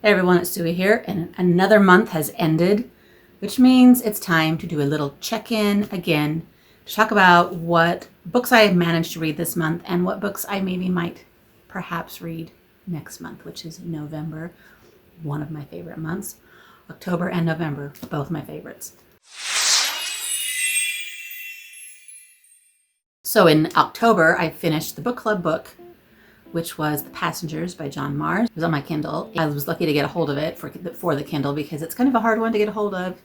Hey everyone, it's Suey here, and another month has ended, which means it's time to do a little check-in again to talk about what books I have managed to read this month and what books I maybe might perhaps read next month, which is November, one of my favorite months. October and November, both my favorites. So in October, I finished the book club book, which was The Passengers by John Mars. It was on my Kindle. I was lucky to get a hold of it for the Kindle because it's kind of a hard one to get a hold of.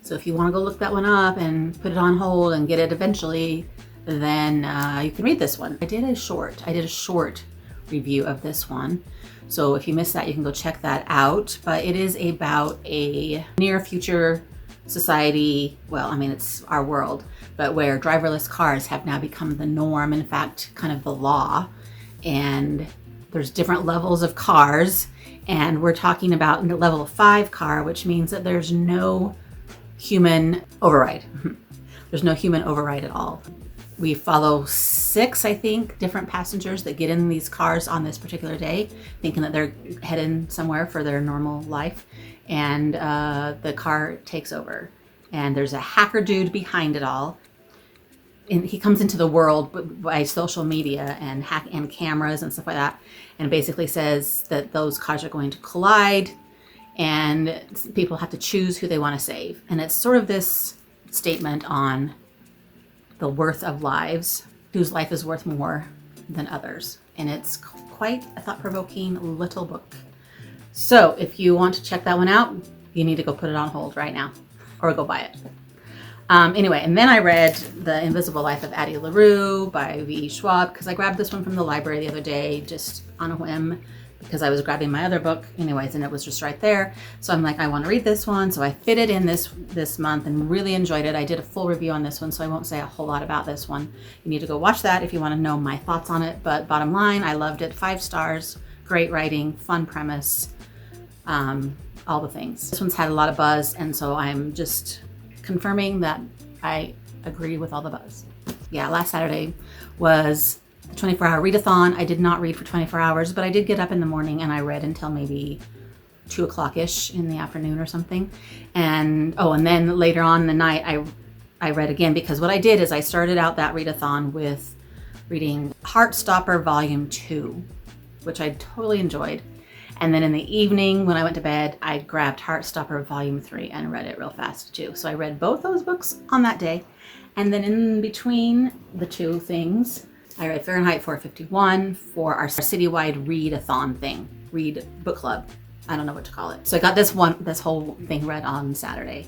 So if you want to go look that one up and put it on hold and get it eventually, then you can read this one. I did a short review of this one. So if you missed that, you can go check that out. But it is about a near future society, well, I mean, it's our world, but where driverless cars have now become the norm, in fact, kind of the law. And there's different levels of cars, and we're talking about the level 5 car, which means that there's no human override. There's no human override at all. We follow 6, I think, different passengers that get in these cars on this particular day, thinking that they're heading somewhere for their normal life, and the car takes over. And there's a hacker dude behind it all. And he comes into the world by social media and cameras and stuff like that, and basically says that those cars are going to collide and people have to choose who they want to save. And it's sort of this statement on the worth of lives, whose life is worth more than others. And it's quite a thought-provoking little book. So if you want to check that one out, you need to go put it on hold right now or go buy it. Anyway, and then I read The Invisible Life of Addie LaRue by V. Schwab, because I grabbed this one from the library the other day just on a whim because I was grabbing my other book anyways, and it was just right there. So I'm like, I want to read this one. So I fit it in this month and really enjoyed it. I did a full review on this one, so I won't say a whole lot about this one. You need to go watch that if you want to know my thoughts on it. But bottom line, I loved it. 5 stars, great writing, fun premise, all the things. This one's had a lot of buzz, and so I'm just confirming that I agree with all the buzz. Yeah, last Saturday was the 24-hour readathon. I did not read for 24 hours, but I did get up in the morning and I read until maybe 2 o'clock-ish in the afternoon or something. And then later on in the night, I read again, because what I did is I started out that readathon with reading Heartstopper Volume 2, which I totally enjoyed. And then in the evening, when I went to bed, I grabbed Heartstopper Volume 3 and read it real fast too. So I read both those books on that day. And then in between the two things, I read Fahrenheit 451 for our citywide readathon thing, read book club. I don't know what to call it. So I got this whole thing read on Saturday.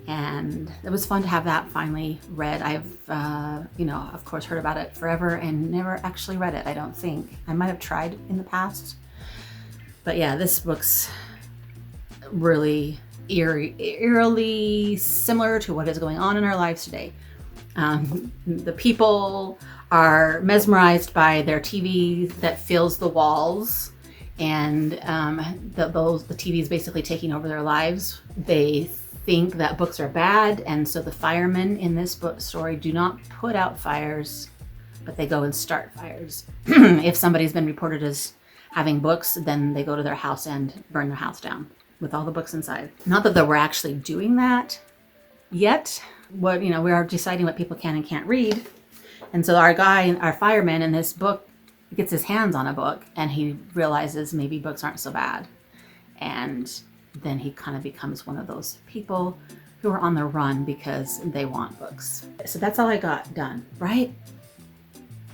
And it was fun to have that finally read. I've, of course, heard about it forever and never actually read it, I don't think. I might have tried in the past. But yeah, this book's really eerily similar to what is going on in our lives today. The people are mesmerized by their TV that fills the walls, and the TV is basically taking over their lives. They think that books are bad, and so the firemen in this book story do not put out fires, but they go and start fires. If somebody's been reported as having books, then they go to their house and burn their house down with all the books inside. Not that we're actually doing that yet. We are deciding what people can and can't read. And so our fireman in this book gets his hands on a book and he realizes maybe books aren't so bad. And then he kind of becomes one of those people who are on the run because they want books. So that's all I got done, right?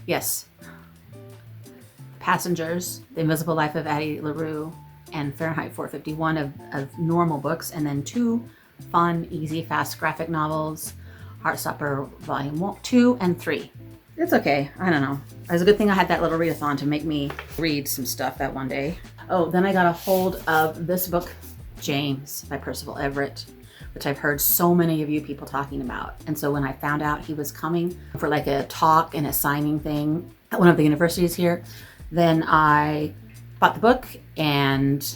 Yes. Passengers, The Invisible Life of Addie LaRue, and Fahrenheit 451 of normal books, and then 2 fun, easy, fast graphic novels, Heartstopper Volume 2 and 3. It's okay. I don't know. It was a good thing I had that little readathon to make me read some stuff that one day. Oh, then I got a hold of this book, James by Percival Everett, which I've heard so many of you people talking about. And so when I found out he was coming for like a talk and a signing thing at one of the universities here, then I bought the book and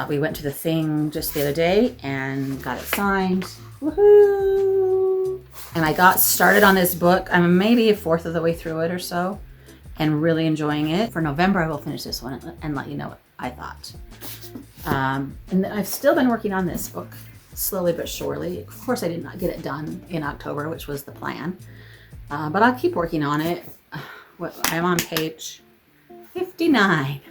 we went to the thing just the other day and got it signed. Woohoo! And I got started on this book. I'm maybe a fourth of the way through it or so and really enjoying it. For November, I will finish this one and let you know what I thought. And then I've still been working on this book slowly but surely. Of course, I did not get it done in October, which was the plan, but I'll keep working on it. I'm on page 59.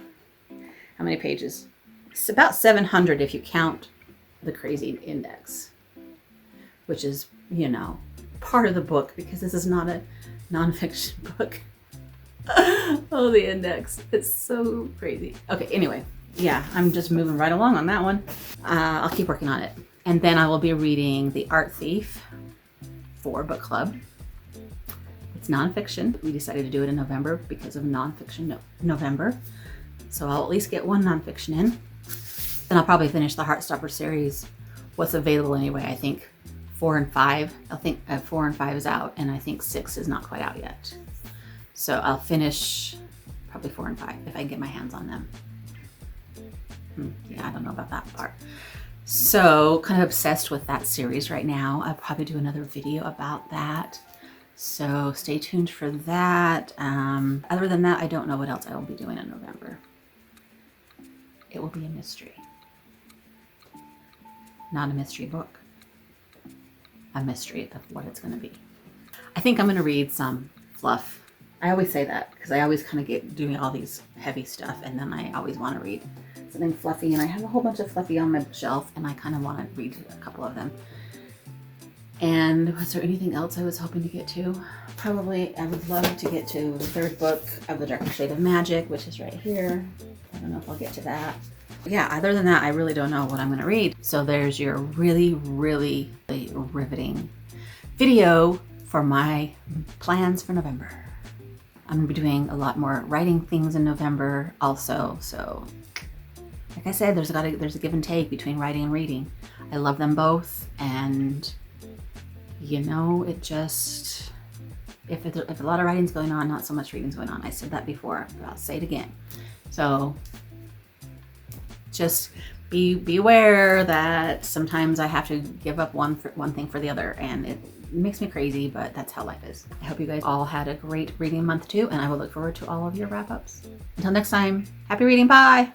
How many pages? It's about 700 if you count the crazy index, which is, you know, part of the book because this is not a nonfiction book. Oh, the index. It's so crazy. Okay, anyway, yeah, I'm just moving right along on that one. I'll keep working on it. And then I will be reading The Art Thief for book club. It's nonfiction. We decided to do it in November because of nonfiction November. So I'll at least get one nonfiction in. Then I'll probably finish the Heartstopper series. What's available anyway, I think 4 and 5. I think 4 and 5 is out, and I think 6 is not quite out yet. So I'll finish probably 4 and 5 if I can get my hands on them. Yeah, I don't know about that part. So kind of obsessed with that series right now. I'll probably do another video about that. So stay tuned for that. Other than that, I don't know what else I will be doing in November. It will be a mystery. Not a mystery book. A mystery of what it's going to be. I think I'm going to read some fluff. I always say that because I always kind of get doing all these heavy stuff and then I always want to read something fluffy, and I have a whole bunch of fluffy on my shelf and I kind of want to read a couple of them. And was there anything else I was hoping to get to? Probably I would love to get to the 3rd book of The Darker Shade of Magic, which is right here. I don't know if I'll get to that. But yeah, other than that, I really don't know what I'm going to read. So there's your really, really riveting video for my plans for November. I'm going to be doing a lot more writing things in November also. So like I said, there's a give and take between writing and reading. I love them both, and you know, it just, if a lot of writing's going on, not so much reading's going on. I said that before, but I'll say it again. So just be aware that sometimes I have to give up one thing for the other, and it makes me crazy, but that's how life is. I hope you guys all had a great reading month too, and I will look forward to all of your wrap-ups. Until next time, happy reading, bye!